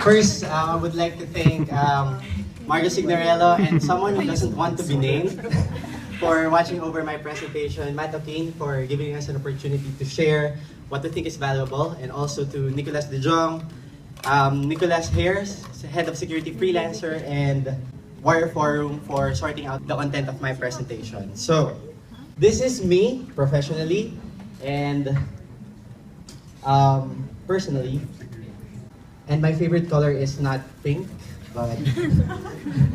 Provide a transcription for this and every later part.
First, I would like to thank Margo Signorello and someone who doesn't want to be named for watching over my presentation, Matt O'Kane for giving us an opportunity to share what we think is valuable, and also to Nicolas De Jong, Nicolas Harris, Head of Security Freelancer, and Warrior Forum for sorting out the content of my presentation. So, this is me professionally and personally. And my favorite color is not pink, but,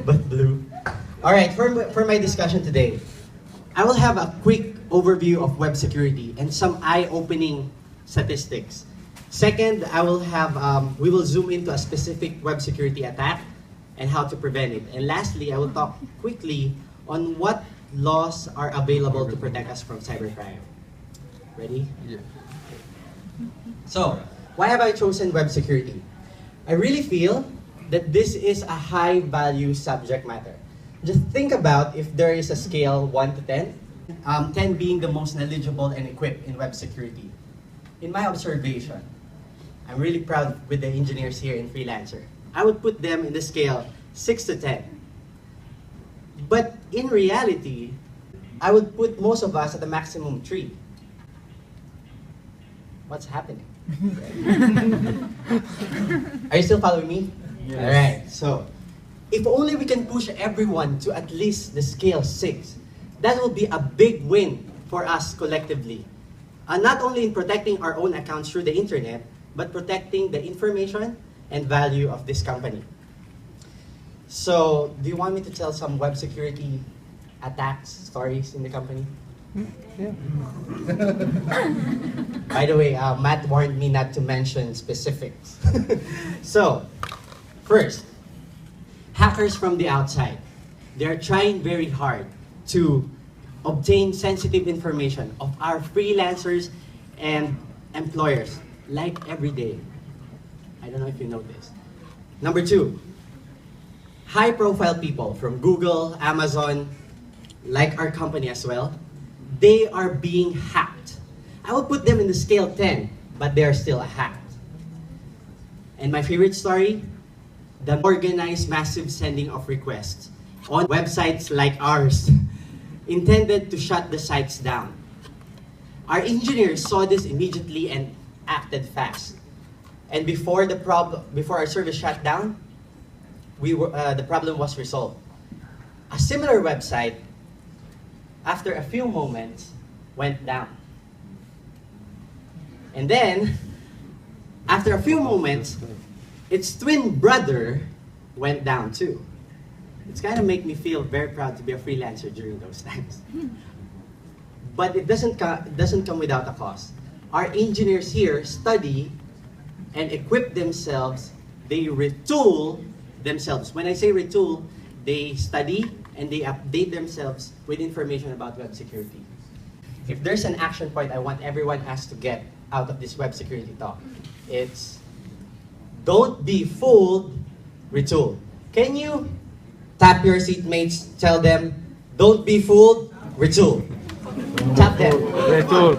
but blue. All right, for my discussion today, I will have a quick overview of web security and some eye-opening statistics. Second, we will zoom into a specific web security attack and how to prevent it. And lastly, I will talk quickly on what laws are available to protect us from cybercrime. Ready? Yeah. So, why have I chosen web security? I really feel that this is a high-value subject matter. Just think about if there is a scale 1 to 10, 10 being the most knowledgeable and equipped in web security. In my observation, I'm really proud with the engineers here in Freelancer. I would put them in the scale 6 to 10. But in reality, I would put most of us at the maximum 3. What's happening? Are you still following me? Yes. All right, so if only we can push everyone to at least the scale 6, that will be a big win for us collectively. Not only in protecting our own accounts through the internet, but protecting the information and value of this company. So, do you want me to tell some web security attacks stories in the company? Yeah. By the way, Matt warned me not to mention specifics. So, first, hackers from the outside. They're trying very hard to obtain sensitive information of our freelancers and employers, like every day. I don't know if you know this. Number 2, high-profile people from Google, Amazon, like our company as well, they are being hacked. I will put them in the scale 10, but they are still hacked. And my favorite story, the organized massive sending of requests on websites like ours, intended to shut the sites down. Our engineers saw this immediately and acted fast. And before our service shut down, the problem was resolved. A similar website, after a few moments, went down. And then, after a few moments, its twin brother went down too. It's kind of make me feel very proud to be a freelancer during those times. But it doesn't come without a cost. Our engineers here study and equip themselves. They retool themselves. When I say retool, they study and they update themselves with information about web security. If there's an action point I want everyone has to get out of this web security talk, it's don't be fooled, retool. Can you tap your seatmates, tell them, don't be fooled, retool. Tap them. Retool.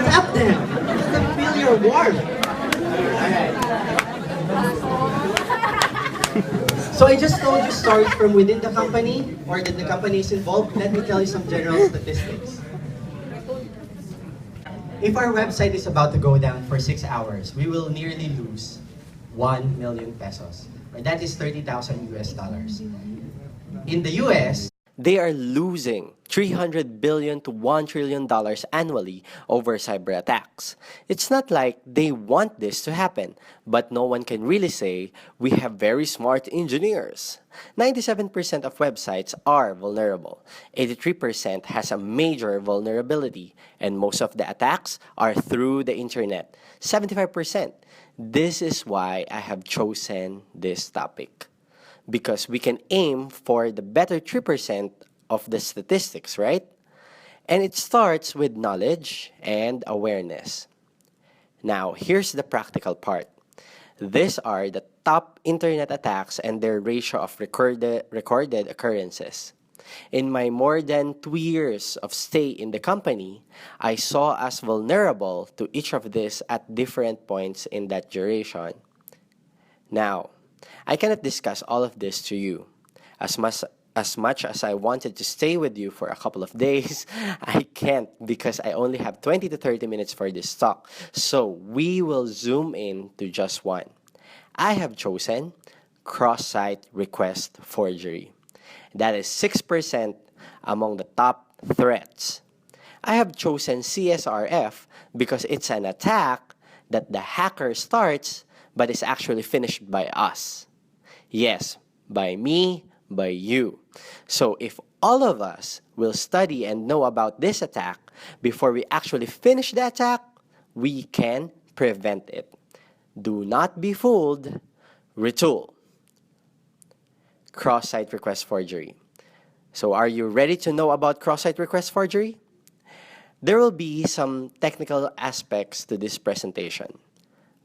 Tap them. Let them feel your warmth. Alright. So I just told you stories from within the company, or that the company is involved. Let me tell you some general statistics. If our website is about to go down for 6 hours, we will nearly lose 1 million pesos. That is 30,000 US dollars. In the US, they are losing $300 billion to $1 trillion annually over cyber attacks. It's not like they want this to happen, but no one can really say we have very smart engineers. 97% of websites are vulnerable. 83% has a major vulnerability, and most of the attacks are through the internet. 75%. This is why I have chosen this topic. Because we can aim for the better 3% of the statistics, right? And it starts with knowledge and awareness. Now, here's the practical part. These are the top internet attacks and their ratio of recorded occurrences. In my more than 2 years of stay in the company, I saw us vulnerable to each of these at different points in that duration. Now, I cannot discuss all of this to you. As much as I wanted to stay with you for a couple of days, I can't because I only have 20 to 30 minutes for this talk. So we will zoom in to just one. I have chosen cross-site request forgery. That is 6% among the top threats. I have chosen CSRF because it's an attack that the hacker starts but is actually finished by us. Yes, by me, by you. So if all of us will study and know about this attack before we actually finish the attack, we can prevent it. Do not be fooled. Retool. Cross-site request forgery. So are you ready to know about cross-site request forgery? There will be some technical aspects to this presentation.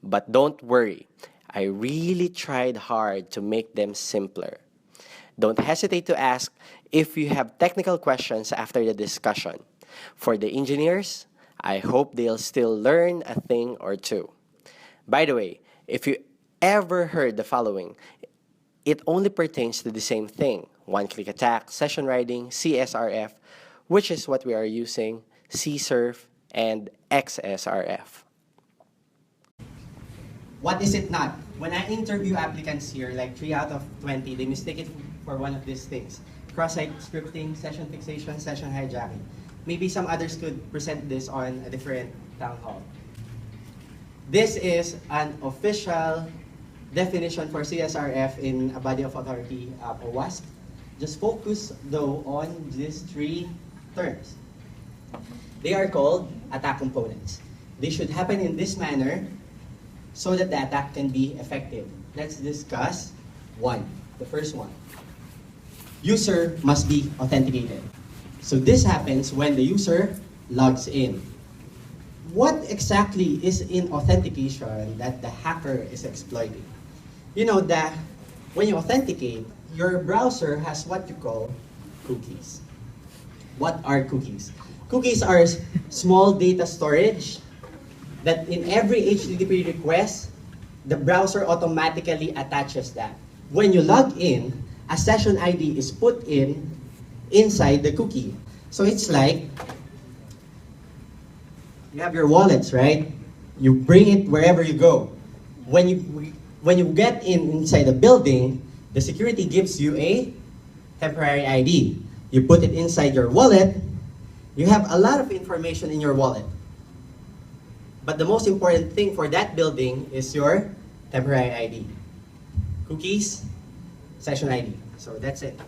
But don't worry, I really tried hard to make them simpler. Don't hesitate to ask if you have technical questions after the discussion. For the engineers, I hope they'll still learn a thing or two. By the way, if you ever heard the following, it only pertains to the same thing: one-click attack, session writing, CSRF, which is what we are using, CSRF, and XSRF. What is it not? When I interview applicants here, like 3 out of 20, they mistake it for one of these things: cross-site scripting, session fixation, session hijacking. Maybe some others could present this on a different town hall. This is an official definition for CSRF in a body of authority, OWASP. Just focus, though, on these 3 terms. They are called attack components. They should happen in this manner so that the attack can be effective. Let's discuss the first one. User must be authenticated. So this happens when the user logs in. What exactly is in authentication that the hacker is exploiting? You know that when you authenticate, your browser has what you call cookies. What are cookies? Cookies are small data storage that in every HTTP request, the browser automatically attaches that. When you log in, a session ID is put inside the cookie. So it's like, you have your wallets, right? You bring it wherever you go. When you get inside the building, the security gives you a temporary ID. You put it inside your wallet, you have a lot of information in your wallet. But the most important thing for that building is your temporary ID. Cookies, session ID. So that's it.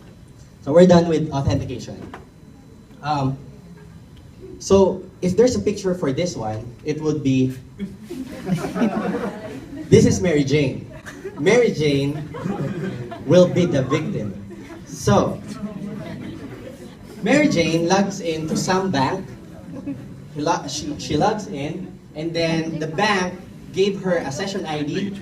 So we're done with authentication. So if there's a picture for this one, it would be, this is Mary Jane. Mary Jane will be the victim. So, Mary Jane logs into some bank. She logs in, and then the bank gave her a session ID.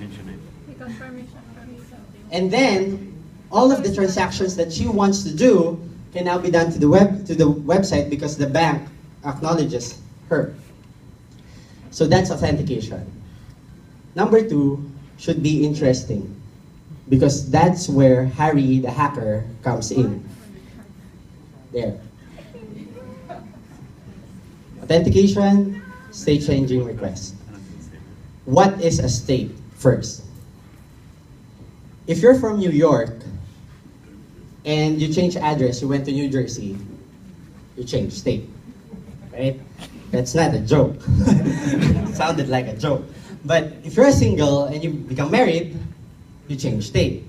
And then all of the transactions that she wants to do can now be done to the website because the bank acknowledges her. So that's authentication. Number 2 should be interesting because that's where Harry the hacker comes in. There. Authentication, state changing request. What is a state first? If you're from New York and you change address, you went to New Jersey, you change state, right? That's not a joke. It sounded like a joke. But if you're single and you become married, you change state.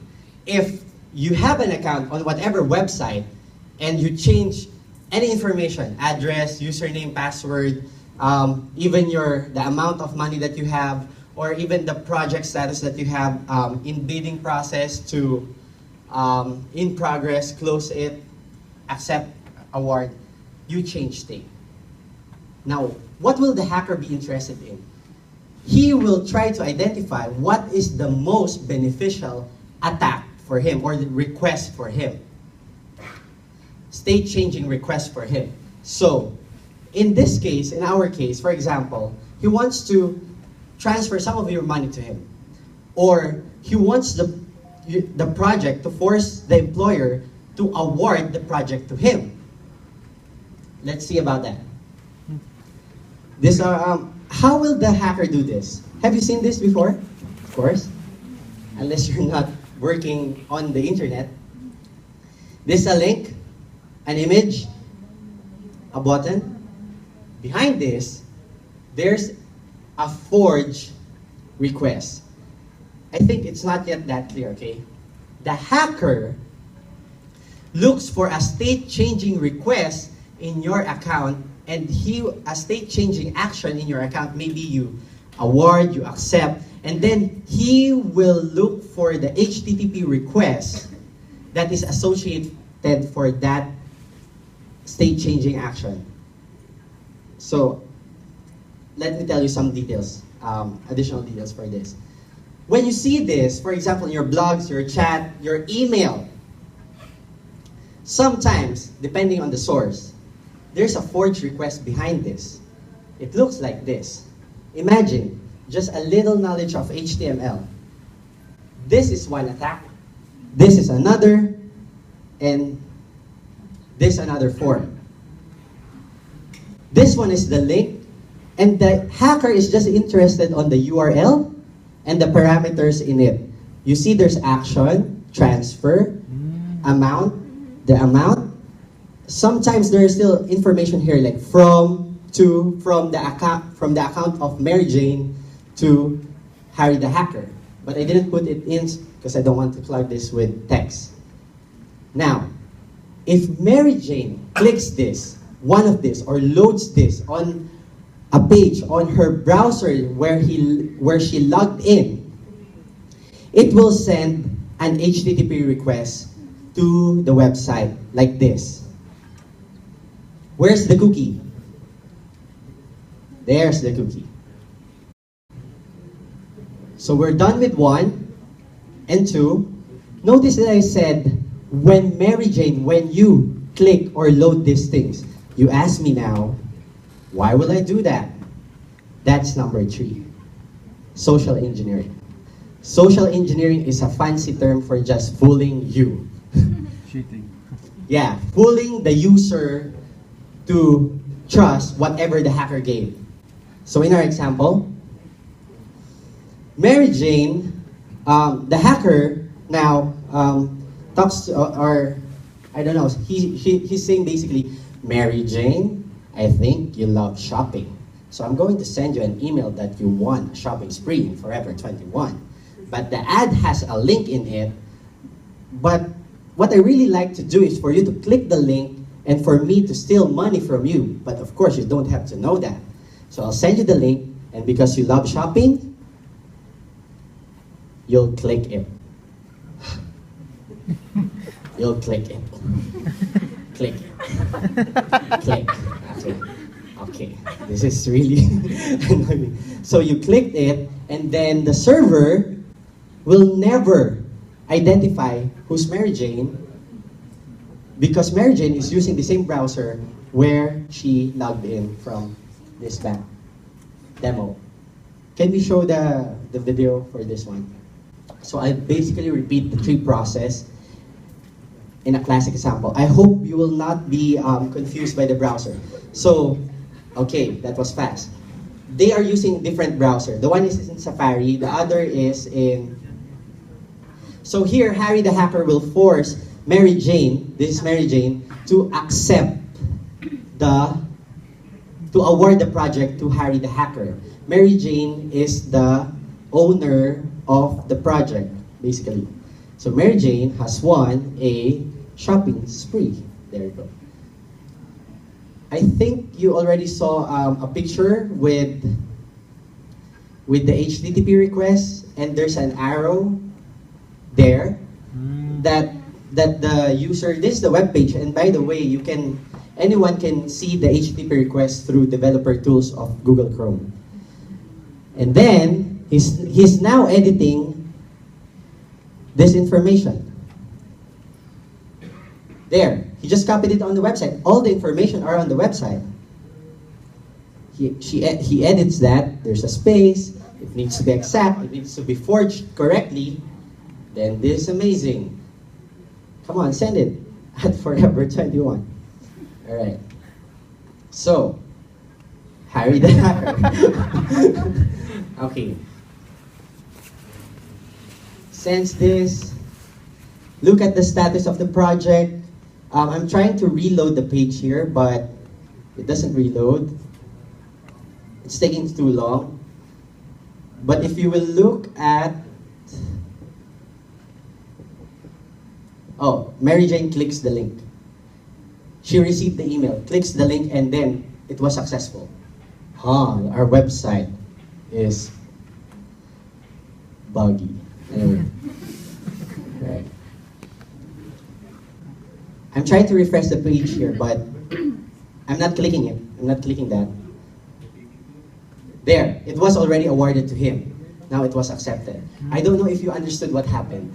If you have an account on whatever website and you change any information, address, username, password, even the amount of money that you have, or even the project status that you have in bidding process to in progress, close it, accept award, you change state. Now, what will the hacker be interested in? He will try to identify what is the most beneficial attack for him or the request for him. state-changing request for him. So, in this case, in our case, for example, he wants to transfer some of your money to him. Or he wants the project to force the employer to award the project to him. Let's see about that. How will the hacker do this? Have you seen this before? Of course. Unless you're not working on the internet. This is a link, an image, a button. Behind this, there's a forge request. I think it's not yet that clear, okay? The hacker looks for a state-changing request in your account, and a state-changing action in your account, maybe you award, you accept, and then he will look for the HTTP request that is associated for that state-changing action. So, let me tell you some details, additional details for this. When you see this, for example, in your blogs, your chat, your email, sometimes, depending on the source, there's a forged request behind this. It looks like this. Imagine just a little knowledge of HTML. This is one attack, this is another, and this another form. This one is the link, and the hacker is just interested on the URL and the parameters in it. You see there's action, transfer, amount, the amount. Sometimes there is still information here like from the account of Mary Jane to Harry the hacker. But I didn't put it in because I don't want to plug this with text. Now, if Mary Jane clicks this, one of this, or loads this on a page on her browser where she logged in, it will send an HTTP request to the website like this. Where's the cookie? There's the cookie. So we're done with 1 and 2. Notice that I said, when you click or load these things, you ask me now, why will I do that? That's number 3. Social engineering. Social engineering is a fancy term for just fooling you. Cheating. Yeah, fooling the user to trust whatever the hacker gave. So in our example, Mary Jane, the hacker now talks to, or I don't know, he's saying basically, Mary Jane, I think you love shopping. So I'm going to send you an email that you won a shopping spree in Forever 21. But the ad has a link in it. But what I really like to do is for you to click the link and for me to steal money from you. But of course, you don't have to know that. So I'll send you the link, and because you love shopping, you'll click it. You'll click it. Click it. Click. Okay. This is really annoying. So you clicked it, and then the server will never identify who's Mary Jane, because Mary Jane is using the same browser where she logged in from this bank demo. Can we show the video for this one? So I basically repeat the 3 process in a classic example. I hope you will not be confused by the browser. So, okay, that was fast. They are using different browser. The one is in Safari, the other is in... So here, Harry the hacker will force Mary Jane, this is Mary Jane, to accept to award the project to Harry the hacker. Mary Jane is the owner of the project, basically. So Mary Jane has won a shopping spree. There you go. I think you already saw a picture with the HTTP request, and there's an arrow there that the user, this is the web page, and by the way, anyone can see the HTTP request through developer tools of Google Chrome. And then he's now editing this information. There, He just copied it on the website. All the information are on the website. He edits that. There's a space. It needs to be exact. It needs to be forged correctly. Then this is amazing. Come on, send it at Forever 21. All right. So, Harry the Hacker. Okay. Sends this. Look at the status of the project. I'm trying to reload the page here, but it doesn't reload. It's taking too long. But if you will look at... Oh, Mary Jane clicks the link. She received the email, clicks the link, and then it was successful. Our website is buggy. Anyway. Right. I'm trying to refresh the page here, but I'm not clicking it. I'm not clicking that. There, it was already awarded to him. Now it was accepted. I don't know if you understood what happened.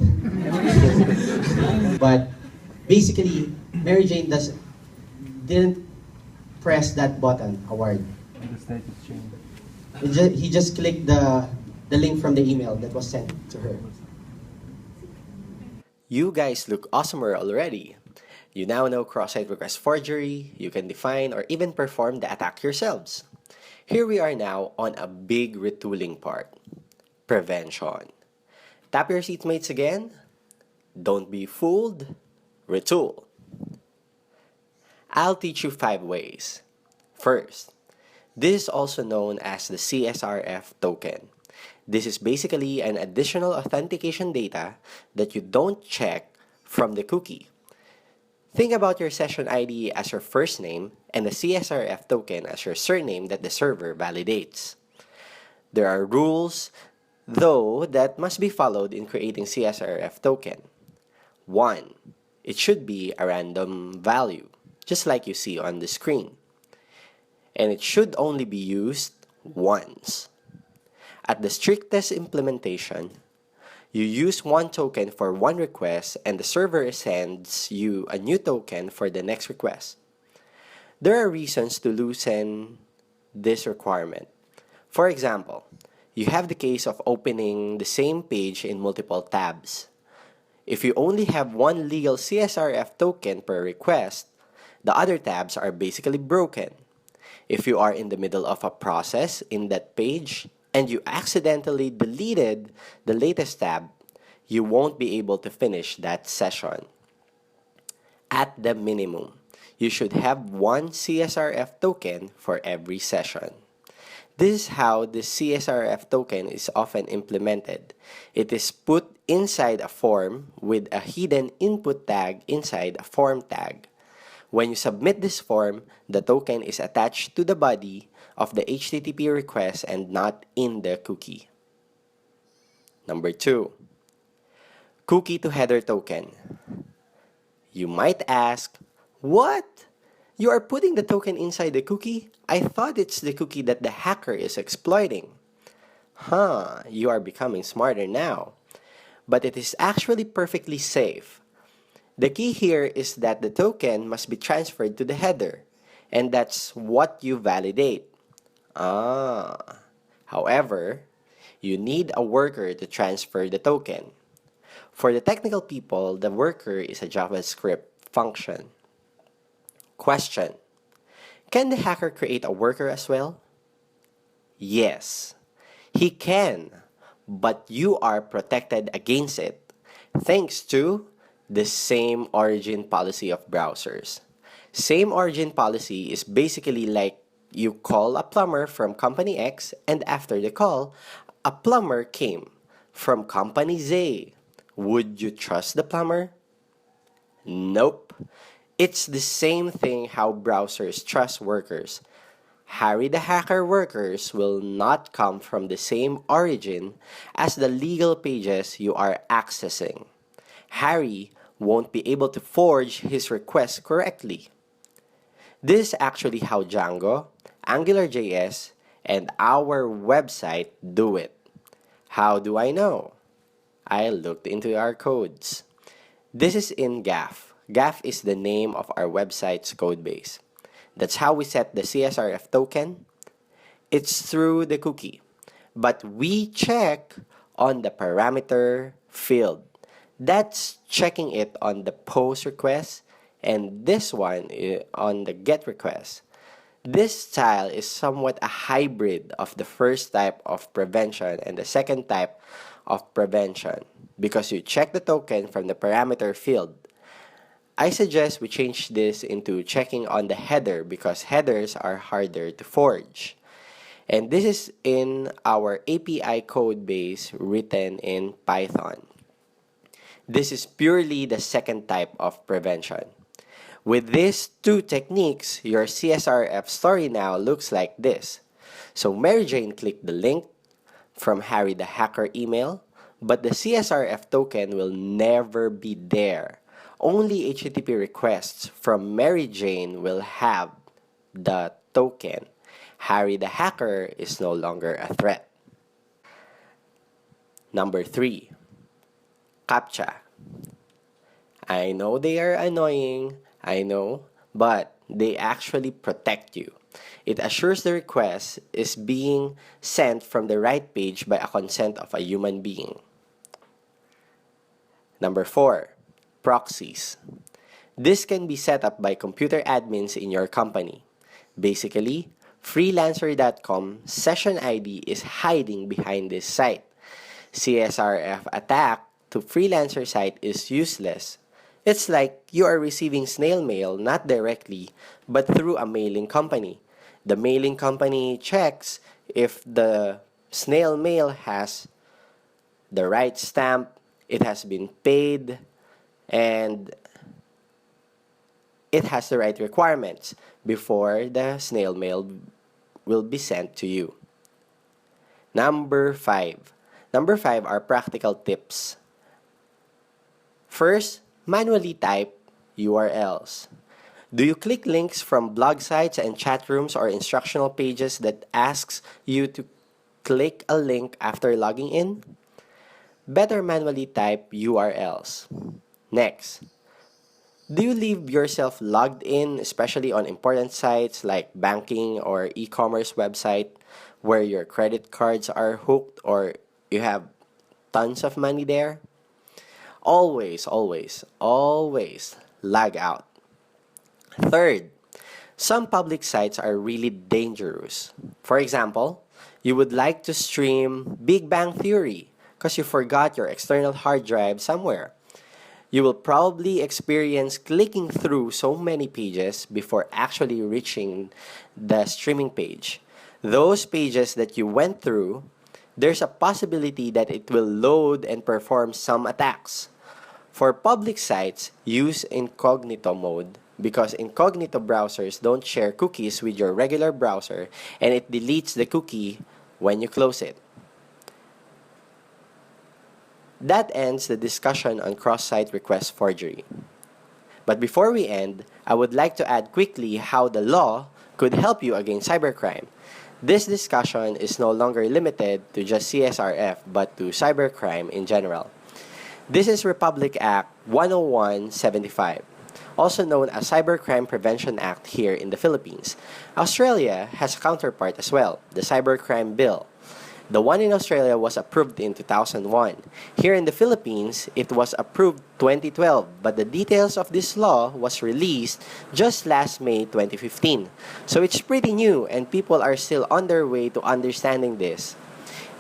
But basically, Mary Jane didn't press that button, award. The status change. He just clicked the link from the email that was sent to her. You guys look awesomer already. You now know cross-site request forgery, you can define or even perform the attack yourselves. Here we are now on a big retooling part. Prevention. Tap your seatmates again. Don't be fooled. Retool. I'll teach you 5 ways. First, this is also known as the CSRF token. This is basically an additional authentication data that you don't check from the cookie. Think about your session ID as your first name and the CSRF token as your surname that the server validates. There are rules, though, that must be followed in creating CSRF token. 1. It should be a random value, just like you see on the screen. And it should only be used once. At the strictest implementation, you use 1 token for 1 request and the server sends you a new token for the next request. There are reasons to loosen this requirement. For example, you have the case of opening the same page in multiple tabs. If you only have 1 legal CSRF token per request, the other tabs are basically broken. If you are in the middle of a process in that page and you accidentally deleted the latest tab, you won't be able to finish that session. At the minimum, you should have 1 CSRF token for every session. This is how the CSRF token is often implemented. It is put inside a form with a hidden input tag inside a form tag. When you submit this form, the token is attached to the body of the HTTP request and not in the cookie. Number 2. Cookie to header token. You might ask, what? You are putting the token inside the cookie? I thought it's the cookie that the hacker is exploiting. You are becoming smarter now. But it is actually perfectly safe. The key here is that the token must be transferred to the header, and that's what you validate. However, you need a worker to transfer the token. For the technical people, the worker is a JavaScript function. Question: can the hacker create a worker as well? Yes, he can, but you are protected against it, thanks to the same origin policy of browsers. Same origin policy is basically like you call a plumber from company X and after the call, a plumber came from company Z. Would you trust the plumber? Nope. It's the same thing how browsers trust workers. Harry the hacker workers will not come from the same origin as the legal pages you are accessing. Harry won't be able to forge his request correctly. This is actually how Django, AngularJS, and our website do it. How do I know? I looked into our codes. This is in GAF, GAF is the name of our website's codebase. That's how we set the CSRF token. It's through the cookie. But we check on the parameter field. That's checking it on the post request, and this one on the get request. This style is somewhat a hybrid of the first type of prevention and the second type of prevention because you check the token from the parameter field. I suggest we change this into checking on the header because headers are harder to forge. And this is in our API code base written in Python. This is purely the second type of prevention. With these two techniques, your CSRF story now looks like this. So Mary Jane clicked the link from Harry the Hacker email, but the CSRF token will never be there. Only HTTP requests from Mary Jane will have the token. Harry the Hacker is no longer a threat. Number 3. CAPTCHA. I know they are annoying, I know, but they actually protect you. It assures the request is being sent from the right page by a consent of a human being. Number 4. Proxies. This can be set up by computer admins in your company. Basically, Freelancer.com session ID is hiding behind this site. CSRF attack to Freelancer site is useless. It's like you are receiving snail mail not directly, but through a mailing company. The mailing company checks if the snail mail has the right stamp, it has been paid, and it has the right requirements before the snail mail will be sent to you. Number 5. Number 5 are practical tips. First, manually type URLs. Do you click links from blog sites and chat rooms or instructional pages that asks you to click a link after logging in? Better manually type URLs. Next, do you leave yourself logged in, especially on important sites like banking or e-commerce website where your credit cards are hooked or you have tons of money there? Always, always, always log out. Third, some public sites are really dangerous. For example, you would like to stream Big Bang Theory because you forgot your external hard drive somewhere. You will probably experience clicking through so many pages before actually reaching the streaming page. Those pages that you went through, there's a possibility that it will load and perform some attacks. For public sites, use incognito mode because incognito browsers don't share cookies with your regular browser and it deletes the cookie when you close it. That ends the discussion on cross-site request forgery. But before we end, I would like to add quickly how the law could help you against cybercrime. This discussion is no longer limited to just CSRF but to cybercrime in general. This is Republic Act 10175, also known as Cybercrime Prevention Act here in the Philippines. Australia has a counterpart as well, the Cybercrime Bill. The one in Australia was approved in 2001. Here in the Philippines, it was approved 2012, but the details of this law was released just last May 2015. So it's pretty new and people are still on their way to understanding this.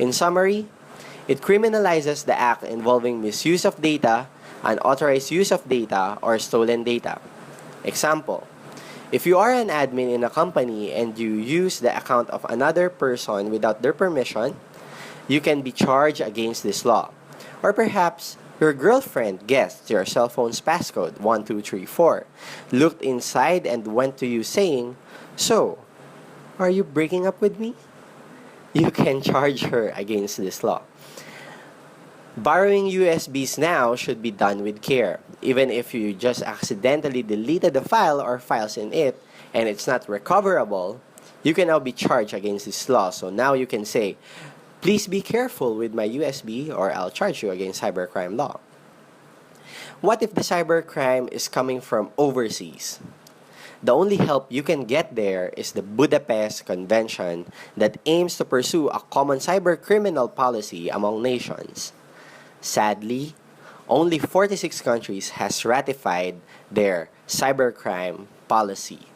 In summary, it criminalizes the act involving misuse of data, unauthorized use of data, or stolen data. Example, if you are an admin in a company and you use the account of another person without their permission, you can be charged against this law. Or perhaps your girlfriend guessed your cell phone's passcode 1234, looked inside and went to you saying, "So, are you breaking up with me?" You can charge her against this law. Borrowing USBs now should be done with care. Even if you just accidentally deleted the file or files in it and it's not recoverable, you can now be charged against this law. So now you can say, "Please be careful with my USB or I'll charge you against cybercrime law." What if the cybercrime is coming from overseas? The only help you can get there is the Budapest Convention that aims to pursue a common cybercriminal policy among nations. Sadly, only 46 countries has ratified their cybercrime policy.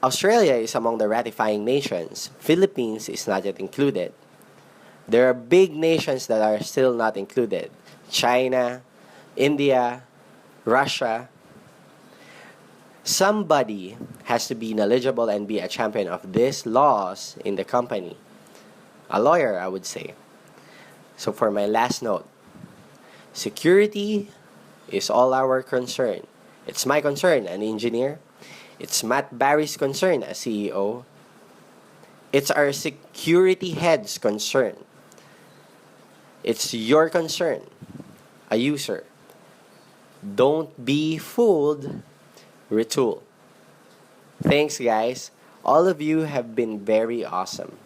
Australia is among the ratifying nations. Philippines is not yet included. There are big nations that are still not included. China, India, Russia. Somebody has to be knowledgeable and be a champion of these laws in the company. A lawyer, I would say. So for my last note, security is all our concern. It's my concern, an engineer. It's Matt Barry's concern as CEO. It's our security head's concern. It's your concern, a user. Don't be fooled. Retool. Thanks, guys. All of you have been very awesome.